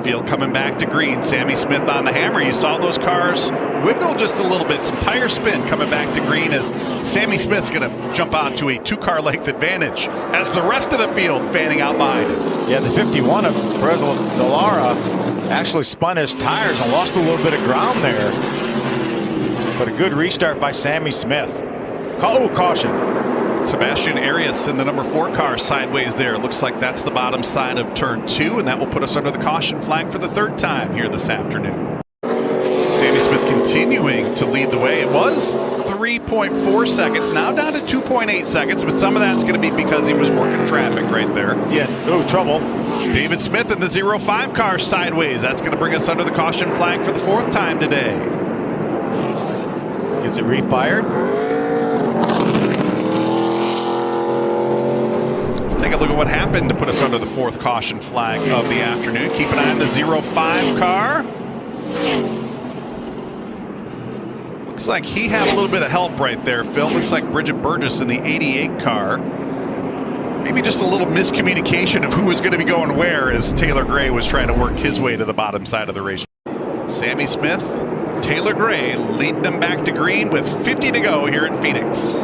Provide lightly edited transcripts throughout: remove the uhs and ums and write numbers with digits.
Field coming back to green. Sammy Smith on the hammer. You saw those cars wiggle just a little bit. Some tire spin coming back to green as Sammy Smith's going to jump out to a 2-car length advantage as the rest of the field fanning out behind him. Yeah, the 51 of Perez Delara actually spun his tires and lost a little bit of ground there. But a good restart by Sammy Smith. Oh, caution. Sebastian Arias in the number 4 car sideways there. Looks like that's the bottom side of turn 2, and that will put us under the caution flag for the 3rd time here this afternoon. Sammy Smith continuing to lead the way. It was 3.4 seconds, now down to 2.8 seconds, but some of that's going to be because he was working traffic right there. Yeah, oh, trouble. David Smith in the 05 car sideways. That's going to bring us under the caution flag for the 4th time today. Gets it refired. Take a look at what happened to put us under the 4th caution flag of the afternoon. Keep an eye on the 05 car. Looks like he had a little bit of help right there, Phil. Looks like Bridget Burgess in the 88 car. Maybe just a little miscommunication of who was going to be going where as Taylor Gray was trying to work his way to the bottom side of the race. Sammy Smith, Taylor Gray leading them back to green with 50 to go here at Phoenix.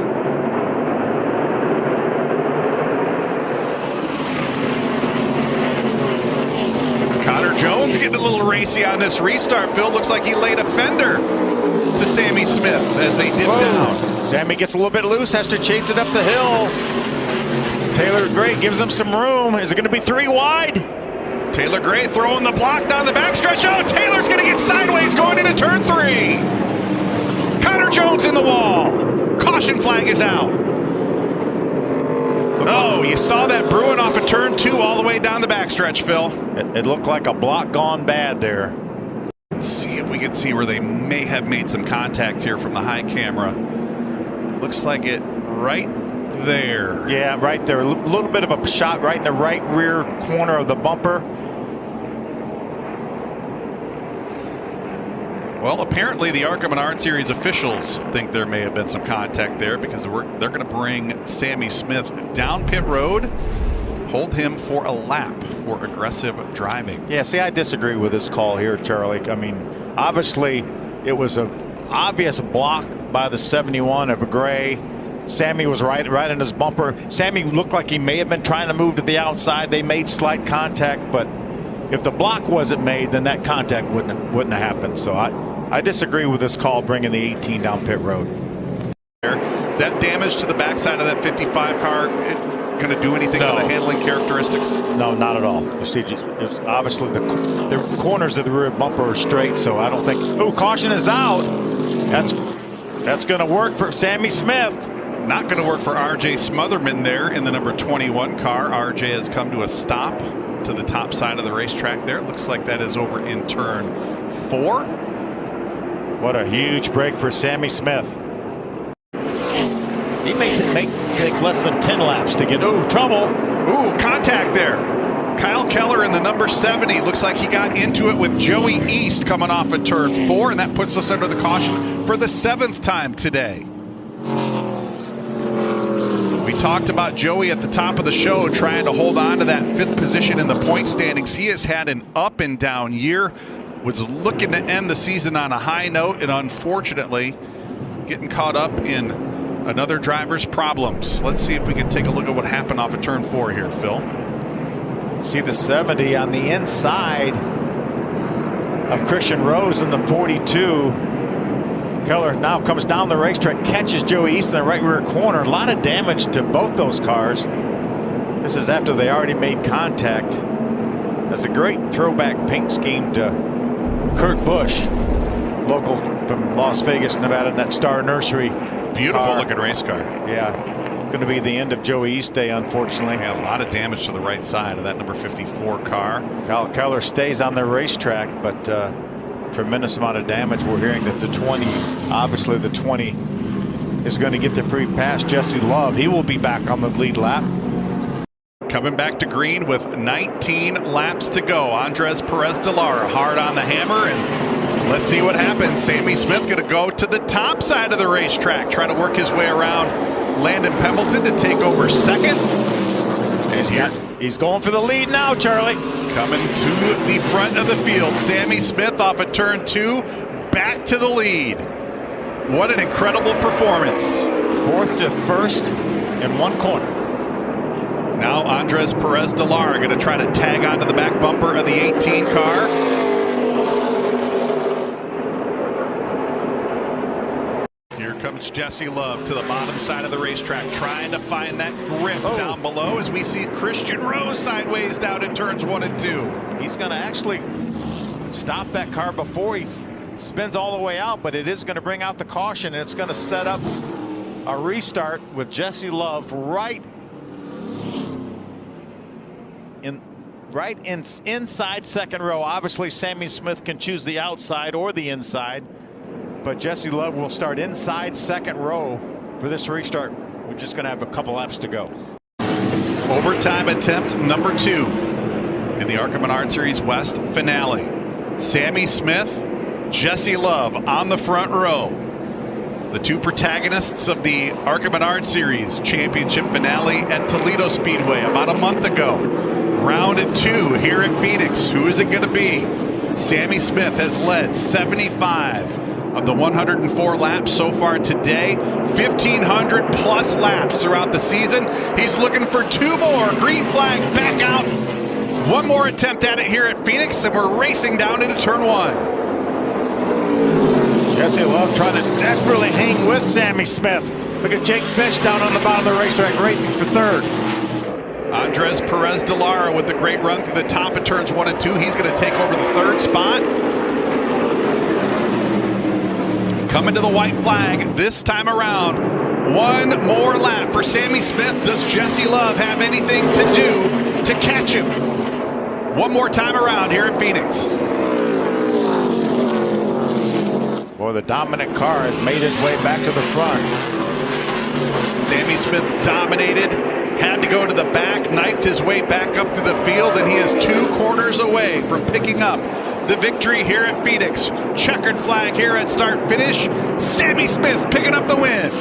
Jones getting a little racy on this restart. Phil, looks like he laid a fender to Sammy Smith as they dip down. Sammy gets a little bit loose, has to chase it up the hill. Taylor Gray gives him some room. Is it going to be 3 wide? Taylor Gray throwing the block down the backstretch. Oh, Taylor's going to get sideways going into turn 3. Connor Jones in the wall. Caution flag is out. Oh, you saw that brewing off of turn 2 all the way down the backstretch, Phil. It looked like a block gone bad there. Let's see if we can see where they may have made some contact here from the high camera. Looks like it right there. Yeah, right there. A little bit of a shot right in the right rear corner of the bumper. Well, apparently the ARCA Menards Series officials think there may have been some contact there because they're going to bring Sammy Smith down pit road, hold him for a lap for aggressive driving. Yeah, see, I disagree with this call here, Charlie. I mean, obviously it was an obvious block by the 71 of Gray. Sammy was right in his bumper. Sammy looked like he may have been trying to move to the outside. They made slight contact, but if the block wasn't made, then that contact wouldn't have happened. So I disagree with this call bringing the 18 down pit road. Is that damage to the backside of that 55 car going to do anything to the handling characteristics? No, not at all. You see, it's obviously the corners of the rear bumper are straight, so I don't think. Oh, caution is out. That's going to work for Sammy Smith. Not going to work for RJ Smotherman there in the number 21 car. RJ has come to a stop to the top side of the racetrack there. Looks like that is over in turn 4. What a huge break for Sammy Smith. He may take less than 10 laps to get. Oh, trouble. Ooh, contact there. Kyle Keller in the number 70. Looks like he got into it with Joey East coming off at turn 4, and that puts us under the caution for the 7th time today. We talked about Joey at the top of the show trying to hold on to that 5th position in the point standings. He has had an up and down year. Was looking to end the season on a high note, and unfortunately getting caught up in another driver's problems. Let's see if we can take a look at what happened off of turn 4 here, Phil. See the 70 on the inside of Christian Rose in the 42. Keller now comes down the racetrack, catches Joey East in the right rear corner. A lot of damage to both those cars. This is after they already made contact. That's a great throwback paint scheme to Kurt Busch, local from Las Vegas, Nevada, in that Star Nursery. Beautiful looking race car. Yeah, going to be the end of Joey East Day, unfortunately. Yeah, a lot of damage to the right side of that number 54 car. Kyle Keller stays on the racetrack, but tremendous amount of damage. We're hearing that the 20, obviously the 20 is going to get the free pass. Jesse Love, he will be back on the lead lap. Coming back to green with 19 laps to go. Andres Perez Delara hard on the hammer, and let's see what happens. Sammy Smith going to go to the top side of the racetrack, try to work his way around Landon Pembleton to take over 2nd. He's got He's going for the lead now, Charlie. Coming to the front of the field. Sammy Smith off of turn 2, back to the lead. What an incredible performance. 4th to 1st in 1 corner. Now Andres Perez de Lara going to try to tag onto the back bumper of the 18 car. Here comes Jesse Love to the bottom side of the racetrack, trying to find that grip down below as we see Christian Rose sideways down in turns 1 and 2. He's going to actually stop that car before he spins all the way out, but it is going to bring out the caution, and it's going to set up a restart with Jesse Love inside second row. Obviously, Sammy Smith can choose the outside or the inside, but Jesse Love will start inside second row for this restart. We're just going to have a couple laps to go. Overtime attempt number 2 in the ARCA Menards Series West finale. Sammy Smith, Jesse Love on the front row. The 2 protagonists of the ARCA Menards Series Championship finale at Toledo Speedway about a month ago. Round 2 here at Phoenix. Who is it going to be? Sammy Smith has led 75 of the 104 laps so far today. 1,500 plus laps throughout the season. He's looking for 2 more. Green flag back out. 1 more attempt at it here at Phoenix, and we're racing down into turn 1. Jesse Love trying to desperately hang with Sammy Smith. Look at Jake Finch down on the bottom of the racetrack racing for 3rd. Andres Perez de Lara with the great run through the top of turns 1 and 2. He's going to take over the 3rd spot. Coming to the white flag this time around. 1 more lap for Sammy Smith. Does Jesse Love have anything to do to catch him? 1 more time around here at Phoenix. Well, the dominant car has made his way back to the front. Sammy Smith dominated, had to go to the back, knifed his way back up to the field, and he is 2 corners away from picking up the victory here at Phoenix. Checkered flag here at start finish. Sammy Smith picking up the win.